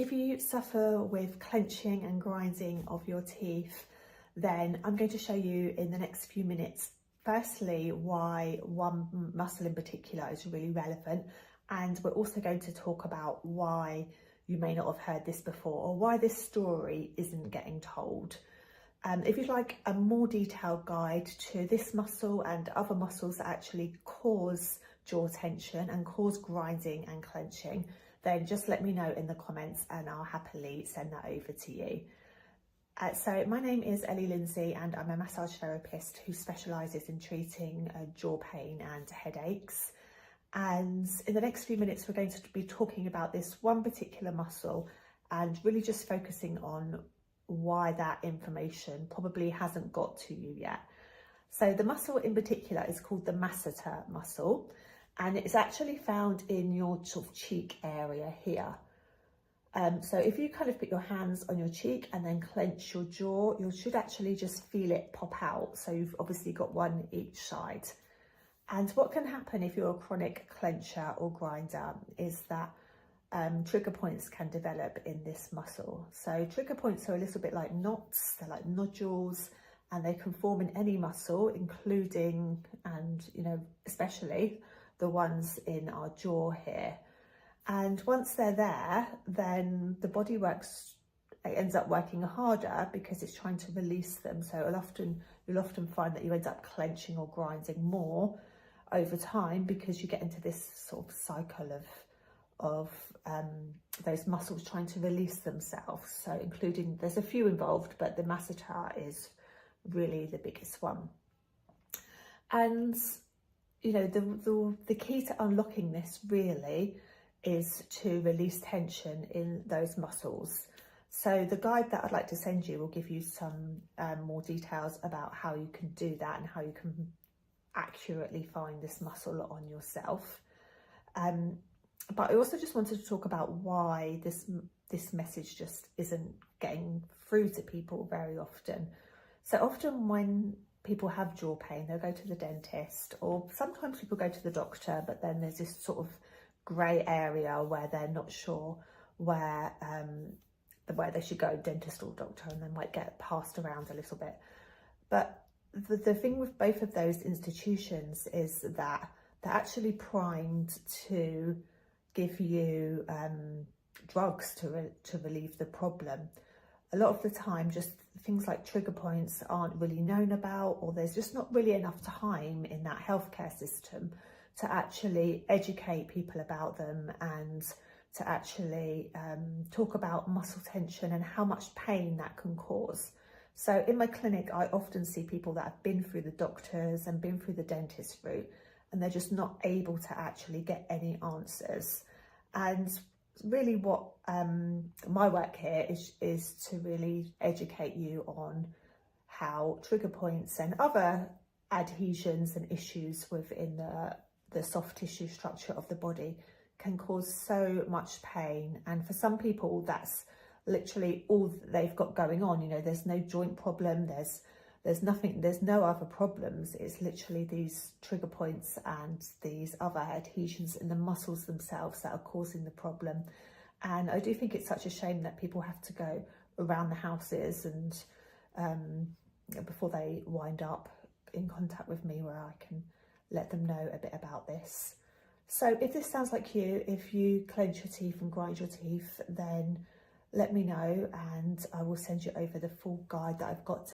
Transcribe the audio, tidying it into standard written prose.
If you suffer with clenching and grinding of your teeth, then I'm going to show you in the next few minutes, firstly, why one muscle in particular is really relevant. And we're also going to talk about why you may not have heard this before or why this story isn't getting told. If you'd like a more detailed guide to this muscle and other muscles that actually cause jaw tension and cause grinding and clenching, then just let me know in the comments and I'll happily send that over to you. So my name is Ellie Lindsay and I'm a massage therapist who specialises in treating jaw pain and headaches. And in the next few minutes, we're going to be talking about this one particular muscle and really just focusing on why that information probably hasn't got to you yet. So the muscle in particular is called the masseter muscle, and it's actually found in your sort of cheek area here. So if you kind of put your hands on your cheek and then clench your jaw, you should actually just feel it pop out. So you've obviously got one each side. And what can happen if you're a chronic clencher or grinder is that trigger points can develop in this muscle. So trigger points are a little bit like knots, they're like nodules, and they can form in any muscle, including and especially the ones in our jaw here. And once they're there, then the body ends up working harder because it's trying to release them. So you'll often find that you end up clenching or grinding more over time because you get into this sort of cycle of those muscles trying to release themselves. So including, there's a few involved, but the masseter is really the biggest one. And the key to unlocking this really is to release tension in those muscles. So the guide that I'd like to send you will give you some more details about how you can do that and how you can accurately find this muscle on yourself. But I also just wanted to talk about why this message just isn't getting through to people very often. So often when people have jaw pain, they'll go to the dentist, or sometimes people go to the doctor, but then there's this sort of grey area where they're not sure where they should go, dentist or doctor, and they might get passed around a little bit. But the thing with both of those institutions is that they're actually primed to give you drugs to relieve the problem. A lot of the time, just things like trigger points aren't really known about, or there's just not really enough time in that healthcare system to actually educate people about them and to actually talk about muscle tension and how much pain that can cause. So in my clinic, I often see people that have been through the doctors and been through the dentist route, and they're just not able to actually get any answers. And really what my work here is to really educate you on how trigger points and other adhesions and issues within the soft tissue structure of the body can cause so much pain. And for some people, that's literally all they've got going on. There's no joint problem, there's nothing, there's no other problems. It's literally these trigger points and these other adhesions in the muscles themselves that are causing the problem. And I do think it's such a shame that people have to go around the houses and before they wind up in contact with me, where I can let them know a bit about this. So if this sounds like you, if you clench your teeth and grind your teeth, then let me know and I will send you over the full guide that I've got